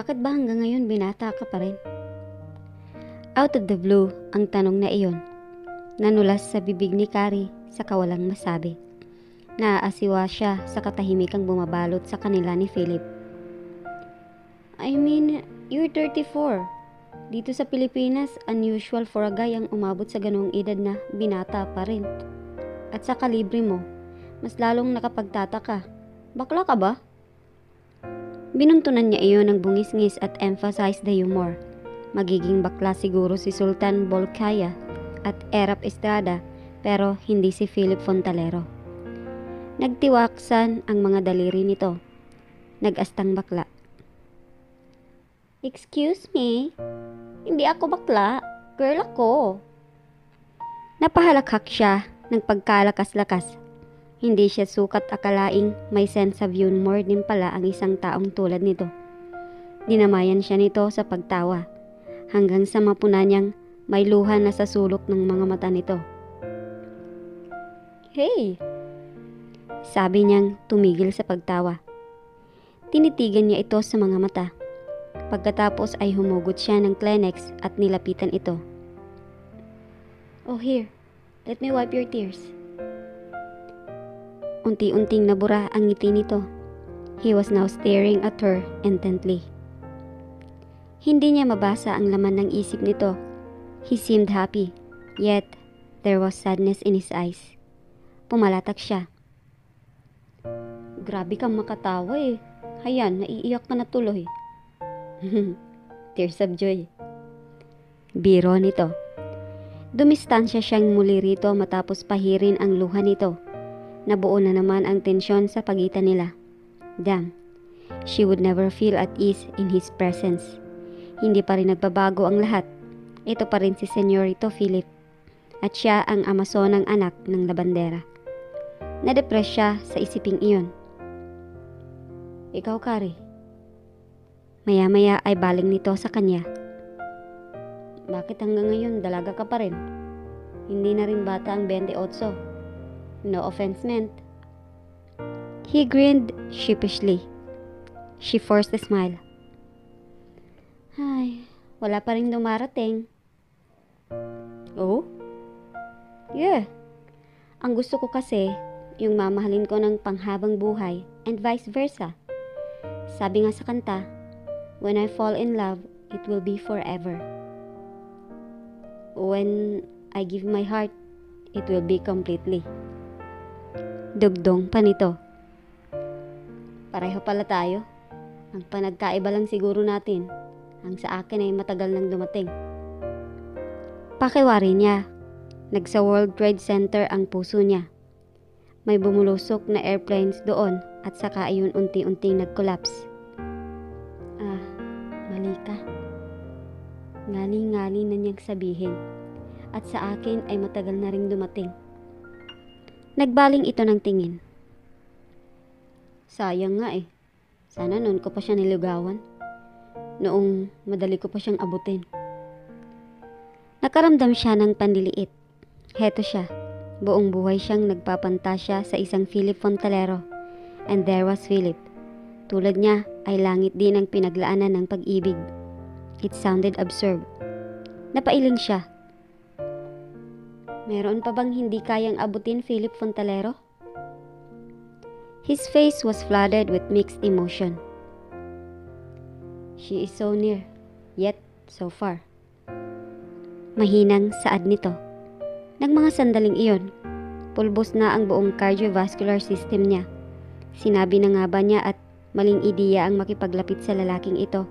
Bakit ba hanggang ngayon binata ka pa rin? Out of the blue ang tanong na iyon. Nanulas sa bibig ni Carrie sa kawalang masabi. Naaasiwa siya sa katahimikang bumabalot sa kanila ni Philip. I mean, you're 34. Dito sa Pilipinas, unusual for a guy ang umabot sa ganung edad na binata pa rin. At sa kalibre mo, mas lalong nakapagtataka. Bakla ka ba? Binuntunan niya iyon ng bungis-ngis at emphasize the humor. Magiging bakla siguro si Sultan Bolcaya at Erap Estrada pero hindi si Philip Fontalero. Nagtiwaksan ang mga daliri nito. Nag-astang bakla. Excuse me? Hindi ako bakla. Girl ako. Napahalakhak siya ng pagkalakas-lakas. Hindi siya sukat akalaing may sense of humor din pala ang isang taong tulad nito. Dinamayan siya nito sa pagtawa. Hanggang sa mapuna niyang may luha na sa sulok ng mga mata nito. Hey! Sabi niyang tumigil sa pagtawa. Tinitigan niya ito sa mga mata. Pagkatapos ay humugot siya ng Kleenex at nilapitan ito. Oh here, let me wipe your tears. Unti-unting nabura ang ngiti nito. He was now staring at her intently. Hindi niya mabasa ang laman ng isip nito. He seemed happy, yet there was sadness in his eyes. Pumalatak siya. Grabe kang makatawa eh. Hayan, naiiyak ka na tuloy. Tears of joy. Biro nito. Dumistansya siyang muli rito matapos pahirin ang luha nito. Nabuo na naman ang tensyon sa pagitan nila. Damn, she would never feel at ease in his presence. Hindi pa rin nagbabago ang lahat. Ito pa rin si Senyorito Philip. At siya ang Amazonang anak ng labandera. Nadepress siya sa isiping iyon. Ikaw, Carrie. Maya-maya ay baling nito sa kanya. Bakit hanggang ngayon dalaga ka pa rin? Hindi na rin bata ang 28. No offense meant. He grinned sheepishly. She forced a smile. Ay, wala pa rin dumarating. Oh? Yeah. Ang gusto ko kasi, yung mamahalin ko ng panghabang buhay and vice versa. Sabi nga sa kanta, when I fall in love, it will be forever. When I give my heart, it will be completely. Dugdong pa nito. Pareho pala tayo. Ang panagkaiba lang siguro natin, ang sa akin ay matagal nang dumating. Pakiwari niya. Nagsa World Trade Center ang puso niya. May bumulusok na airplanes doon at saka ayun unti-unting nag-collapse. Mali ka. Ngali-ngali na niyang sabihin. At sa akin ay matagal na ring dumating. Nagbaling ito ng tingin. Sayang nga eh. Sana noon ko pa siya niligawan. Noong madali ko pa siyang abutin. Nakaramdam siya ng panliliit. Heto siya. Buong buhay siyang nagpapantasya sa isang Philip Fontalero. And there was Philip. Tulad niya ay langit din ang pinaglaanan ng pag-ibig. It sounded absurd. Napailing siya. Meron pa bang hindi kayang abutin Philip Fontalero? His face was flooded with mixed emotion. She is so near, yet so far. Mahinang saad nito. Nang mga sandaling iyon, pulbos na ang buong cardiovascular system niya. Sinabi na nga ba niya at maling ideya ang makipaglapit sa lalaking ito.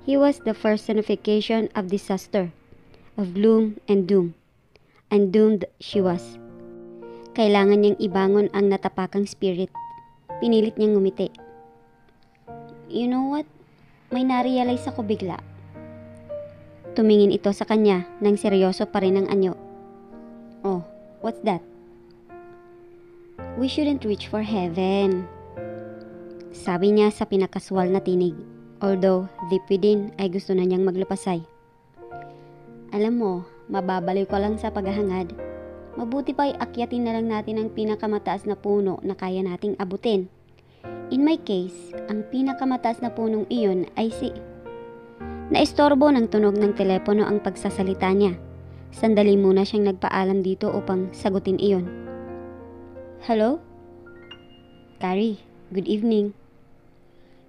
He was the personification of disaster, of gloom and doom. And doomed she was. Kailangan niyang ibangon ang natapakang spirit. Pinilit niyang ngumiti. You know what? May narealize ako bigla. Tumingin ito sa kanya nang seryoso pa rin ang anyo. Oh, what's that? We shouldn't reach for heaven. Sabi niya sa pinakaswal na tinig. Although deep within ay gusto na niyang maglapasay. Alam mo, mababaliw ka lang sa paghahangad. Mabuti pa ay akyatin na lang natin ang pinakamataas na puno na kaya nating abutin. In my case, ang pinakamataas na punong iyon ay si Naistorbo ng tunog ng telepono ang pagsasalita niya. Sandali muna siyang nagpaalam dito upang sagutin iyon. Hello? Carrie, good evening.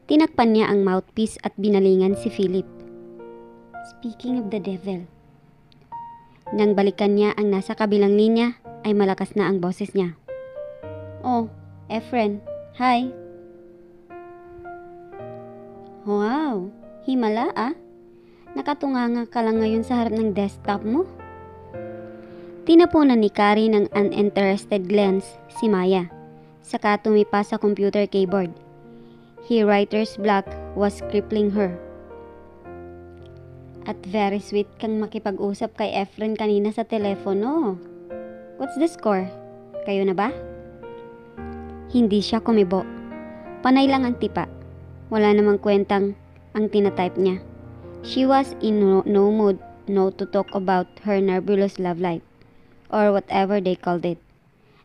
Tinakpan niya ang mouthpiece at binalingan si Philip. Speaking of the devil. Nang balikan niya ang nasa kabilang linya, ay malakas na ang boses niya. Oh, Efren, hi. Wow, himala ah. Nakatunganga ka lang ngayon sa harap ng desktop mo. Tinapunan ni Carrie ng uninterested glance si Maya, saka tumipa sa computer keyboard. Her writer's block was crippling her. At very sweet kang makipag-usap kay Efren kanina sa telepono. What's the score? Kayo na ba? Hindi siya kumibo. Panay lang ang tipa. Wala namang kwentang ang tinatype niya. She was in no mood to talk about her nebulous love life, or whatever they called it.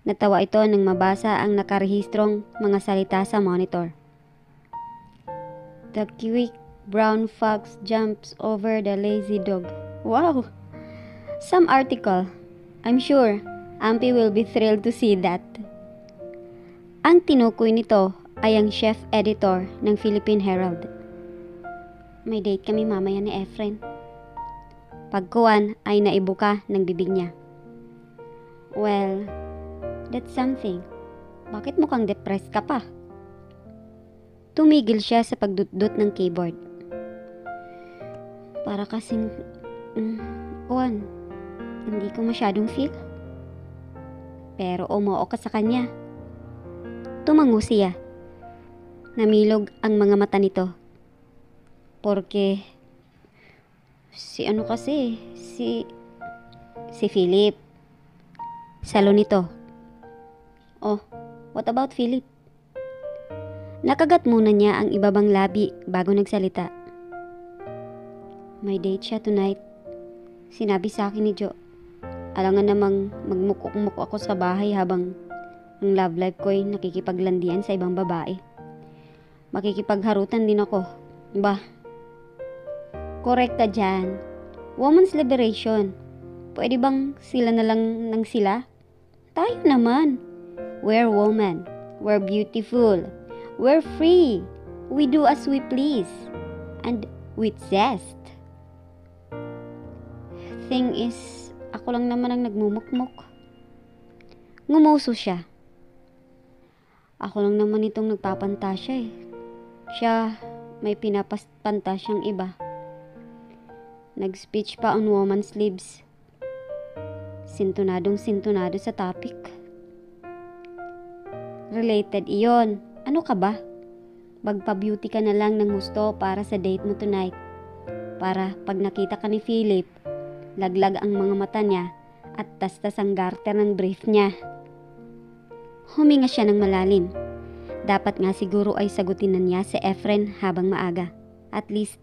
Natawa ito nang mabasa ang nakarehistrong mga salita sa monitor. The quick brown fox jumps over the lazy dog. Wow! Some article. I'm sure Ampi will be thrilled to see that. Ang tinukoy nito ay ang chef editor ng Philippine Herald. May date kami mamaya ni Efren. Pagkuwan ay naibuka ng bibig niya. Well, that's something. Bakit mukhang depressed ka pa? Tumigil siya sa pagdutdut ng keyboard. Para kasing, Juan, hindi ko masyadong feel. Pero umoo ka sa kanya. Tumango siya. Namilog ang mga mata nito. Porque, si Philip. Salo nito. Oh, what about Philip? Nakagat muna niya ang ibabang labi bago nagsalita. May date siya tonight. Sinabi sa akin ni Jo. Alangan namang magmukok-mukok ako sa bahay habang ang love life ko ay nakikipaglandian sa ibang babae. Makikipagharutan din ako. Bah, correct ka dyan. Woman's liberation. Pwede bang sila na lang ng sila? Tayo naman. We're woman. We're beautiful. We're free. We do as we please. And with zest. Thing is, ako lang naman ang nagmumukmuk. Ngumuso siya. Ako lang naman itong nagpapantasya eh. Siya, may pinapantasyang iba. Nag-speech pa on woman's lips. Sintonado sa topic. Related iyon. Ano ka ba? Magpa-beauty ka na lang ng gusto para sa date mo tonight. Para pag nakita ka ni Philip, laglag ang mga mata niya at tastas ang garter ng brief niya. Huminga siya ng malalim. Dapat nga siguro ay sagutin na niya si Efren habang maaga. At least,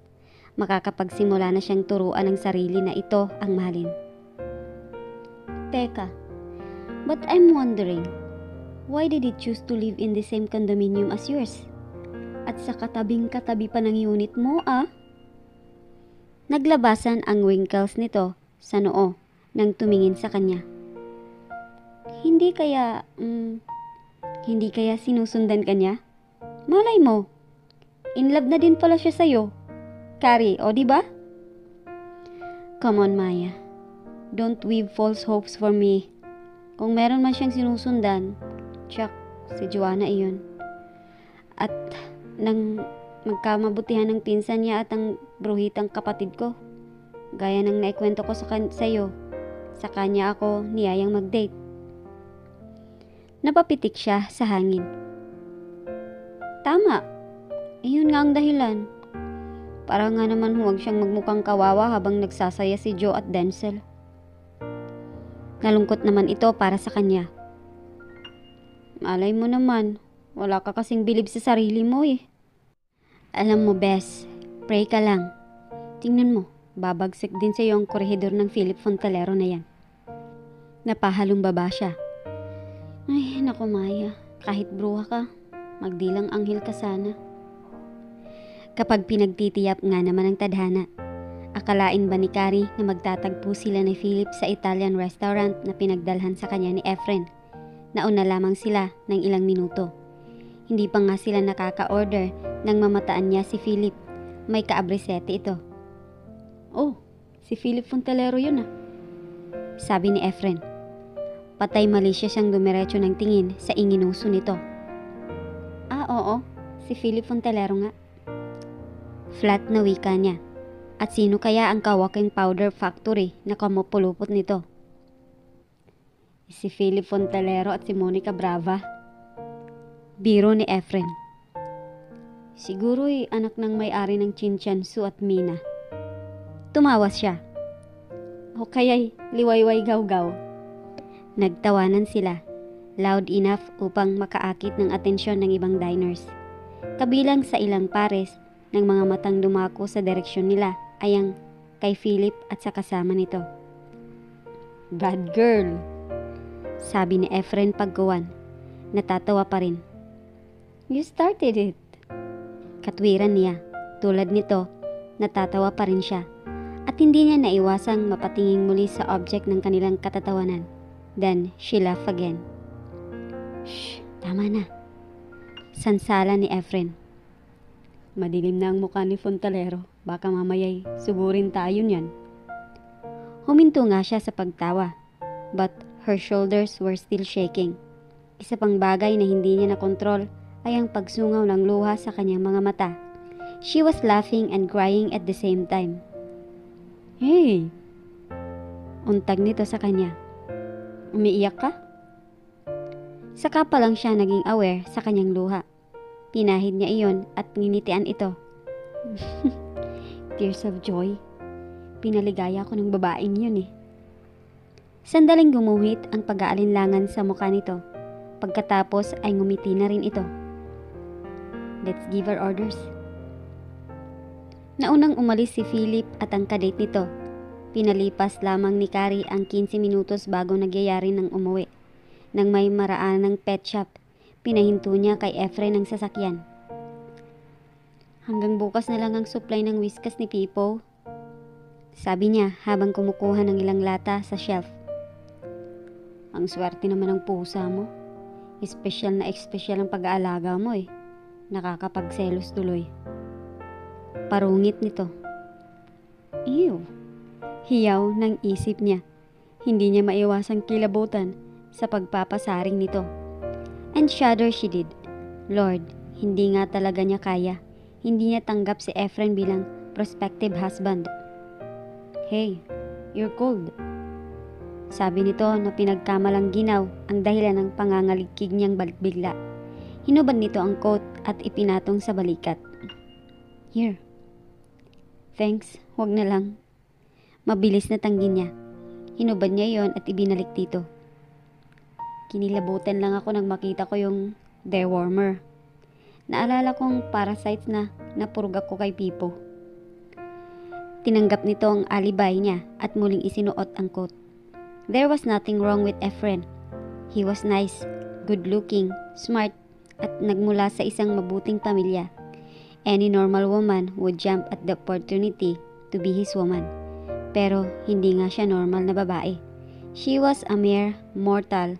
makakapagsimula na siyang turuan ng sarili na ito ang mahalin. Teka, but I'm wondering, why did he choose to live in the same condominium as yours? At sa katabing-katabi pa ng unit mo, ah? Naglabasan ang wrinkles nito sa noo nang tumingin sa kanya. Hindi kaya sinusundan ka niya? Malay mo, in love na din pala siya sa'yo. Carrie, o diba? Come on, Maya. Don't weave false hopes for me. Kung meron man siyang sinusundan, tsak, si Joanna iyon. At nang magkamabutihan ng pinsan niya at ang bruhitang kapatid ko, gaya ng naikwento ko sa iyo, sa kanya ako niyayang mag-date. Napapitik siya sa hangin. Tama, iyon nga ang dahilan. Para nga naman huwag siyang magmukhang kawawa habang nagsasaya si Joe at Denzel. Nalungkot naman ito para sa kanya. Malay mo naman, wala ka kasing bilib sa sarili mo eh. Alam mo, Bes, pray ka lang. Tingnan mo, babagsik din sa iyo ang korehidor ng Philip Fontalero na yan. Napahalong baba siya. Ay, naku Maya, kahit bruha ka, magdilang anghel ka sana. Kapag pinagtitiyap nga naman ang tadhana, Akalain ba ni Carrie na magtatagpo sila ni Philip sa Italian restaurant na pinagdalhan sa kanya ni Efren? Nauna lamang sila ng ilang minuto. Hindi pa nga sila nakaka-order nang mamataan niya si Philip. May kaabrisete ito. "Oh, si Philip Fontalero yun ah," sabi ni Efren. Patay malisya siyang dumiretso ng tingin sa inginuso nito. "Ah, oo, si Philip Fontalero nga." Flat na wika niya. At sino kaya ang kawaking powder factory na kamupulupot nito? Si Philip Fontalero at si Monica Brava. Biro ni Efren. Siguro'y anak ng may-ari ng Chinchansu at Mina. Tumawas siya. O kaya'y liwayway gawgaw. Nagtawanan sila, loud enough upang makaakit ng atensyon ng ibang diners. Kabilang sa ilang pares ng mga matang dumako sa direksyon nila ay ang kay Philip at sa kasama nito. "Bad girl," sabi ni Efren pagkuwan. Natatawa pa rin. "You started it." Katwiran niya. Tulad nito, natatawa pa rin siya. At hindi niya naiwasang mapatingin muli sa object ng kanilang katatawanan. Then she laughed again. "Shh, tama na." Sansala ni Efren. "Madilim na ang mukha ni Fontalero. Baka mamaya'y sugurin tayo niyan." Huminto nga siya sa pagtawa. But her shoulders were still shaking. Isa pang bagay na hindi niya nakontrol ay ang pagsungaw ng luha sa kanyang mga mata. She was laughing and crying at the same time. "Hey!" Untag nito sa kanya. "Umiiyak ka?" Saka pa lang siya naging aware sa kanyang luha. Pinahid niya iyon at nginitian ito. Tears of joy. Pinaligaya ko ng babaeng yun eh. Sandaling gumuhit ang pag-aalinlangan sa mukha nito. Pagkatapos ay ngumiti na rin ito. "Let's give our orders." Naunang umalis si Philip at ang kadate nito. Pinalipas lamang ni Carrie ang 15 minutos bago nagyayari ng umuwi. Nang may maraan ng pet shop, pinahinto niya kay Efren ang sasakyan. "Hanggang bukas na lang ang supply ng whiskas ni Pipo," sabi niya habang kumukuha ng ilang lata sa shelf. "Ang swerte naman ng pusa mo. Espesyal na espesyal ang pag-aalaga mo eh. Nakakapagselos tuloy." Parungit nito. Ew. Hiyaw ng isip niya. Hindi niya maiwasang kilabutan sa pagpapasaring nito. And shudder she did. Lord, hindi nga talaga niya kaya. Hindi niya tanggap si Efren bilang prospective husband. "Hey, you're cold," sabi nito na pinagkamalang ginaw ang dahilan ng pangangaligkig niyang bigla. Hinubad nito ang coat at ipinatong sa balikat. "Here." "Thanks, wag na lang." Mabilis na tanggi niya. Hinubad niya yon at ibinalik dito. "Kinilabutan lang ako nang makita ko yung dewormer. Naalala kong parasites na napurga ko kay Pipo." Tinanggap nito ang alibay niya at muling isinuot ang coat. There was nothing wrong with Efren. He was nice, good-looking, smart, at nagmula sa isang mabuting pamilya. Any normal woman would jump at the opportunity to be his woman. Pero hindi nga siya normal na babae. She was a mere mortal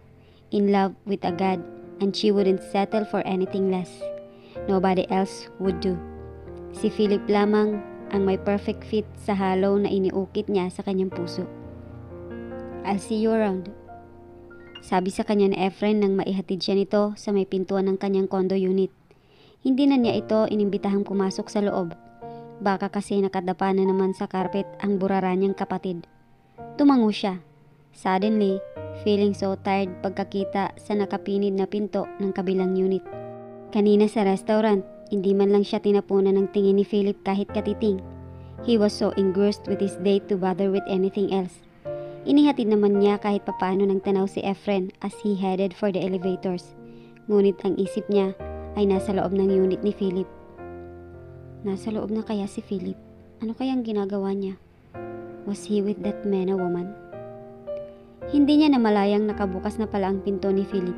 in love with a god, and she wouldn't settle for anything less. Nobody else would do. Si Philip lamang ang may perfect fit sa halo na iniukit niya sa kanyang puso. "I'll see you around," sabi sa kanya ni Efren nang maihatid siya nito sa may pintuan ng kanyang condo unit. Hindi na niya ito inimbitahang pumasok sa loob. Baka kasi nakadapa na naman sa carpet ang burara niyang kapatid. Tumango siya. Suddenly, feeling so tired pagkakita sa nakapinid na pinto ng kabilang unit. Kanina sa restaurant, hindi man lang siya tinapunan ng tingin ni Philip kahit katiting. He was so engrossed with his date to bother with anything else. Inihatid naman niya kahit papaano ng tanaw si Efren as he headed for the elevators. Ngunit ang isip niya ay nasa loob ng unit ni Philip. Nasa loob na kaya si Philip? Ano kayang ginagawa niya? Was he with that Mena woman? Hindi niya namalayang nakabukas na pala ang pinto ni Philip.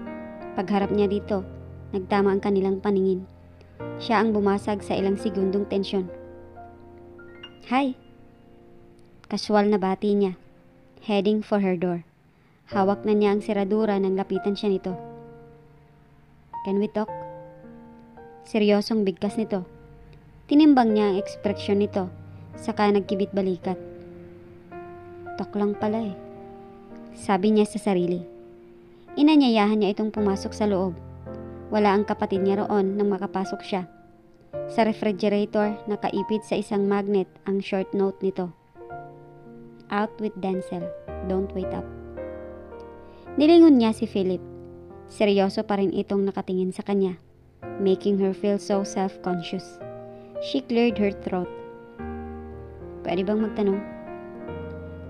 Pagharap niya dito, nagtama ang kanilang paningin. Siya ang bumasag sa ilang segundong tensyon. "Hi," Casual na bati niya, heading for her door. Hawak na niya ang seradura nang lapitan siya nito. Can we talk? Seryosong bigkas nito. Tinimbang niya ang ekspresyon nito, saka nagkibit balikat. Talk lang pala eh, sabi niya sa sarili. Inanyayahan niya itong pumasok sa loob. Wala ang kapatid niya roon nang makapasok siya. Sa refrigerator, nakaipit sa isang magnet ang short note nito. Out with Denzel, don't wait up. Nilingon niya si Philip. Seryoso pa rin itong nakatingin sa kanya, making her feel so self-conscious. She cleared her throat. Pwede bang magtanong?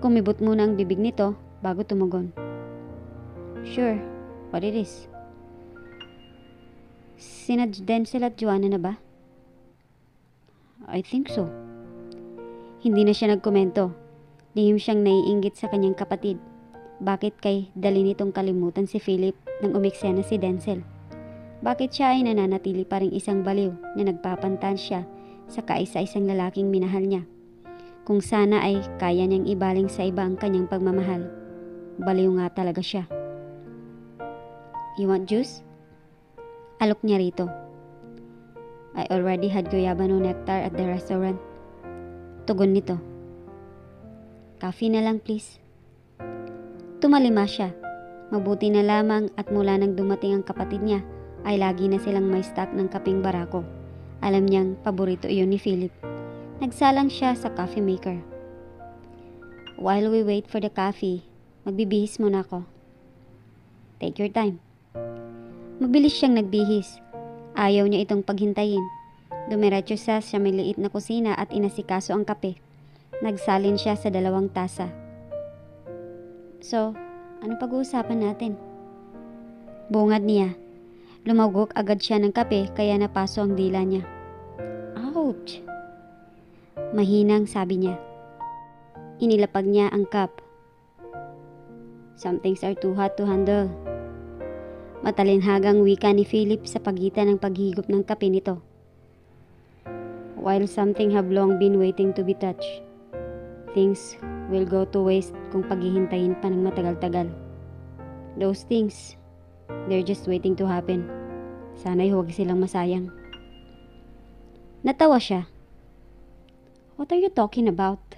Kumibot muna ang bibig nito bago tumugon. Sure, what it is? Sina Denzel at Joanna na ba? I think so. Hindi na siya nagkomento. Lihim siyang naiinggit sa kanyang kapatid. Bakit kay dali nitong kalimutan si Philip nang umiksena si Denzel? Bakit siya ay nananatili pa ring isang baliw na nagpapantansya sa kaisa-isang lalaking minahal niya? Kung sana ay kaya niyang ibaling sa iba ang kanyang pagmamahal. Baliw nga talaga siya. You want juice? Alok niya rito. I already had guyabano nectar at the restaurant. Tugon nito. Coffee na lang please. Tumalima siya. Mabuti na lamang at mula nang dumating ang kapatid niya ay lagi na silang may stock ng kaping barako. Alam niyang paborito iyon ni Philip. Nagsalang siya sa coffee maker. While we wait for the coffee, magbibihis muna ako. Take your time. Mabilis siyang nagbihis. Ayaw niya itong paghintayin. Dumiretso siya sa maliit na kusina at inasikaso ang kape. Nagsalin siya sa 2 tasa. So, ano pag-uusapan natin? Bungad niya. Lumagok agad siya ng kape kaya napaso ang dila niya. Ouch! Mahinang sabi niya. Inilapag niya ang cup. Some things are too hot to handle. Matalinhagang wika ni Philip sa pagitan ng paghigop ng kape nito. While something have long been waiting to be touched, things will go to waste kung paghihintayin pa ng matagal-tagal. Those things, they're just waiting to happen. Sana'y huwag silang masayang. Natawa siya. What are you talking about?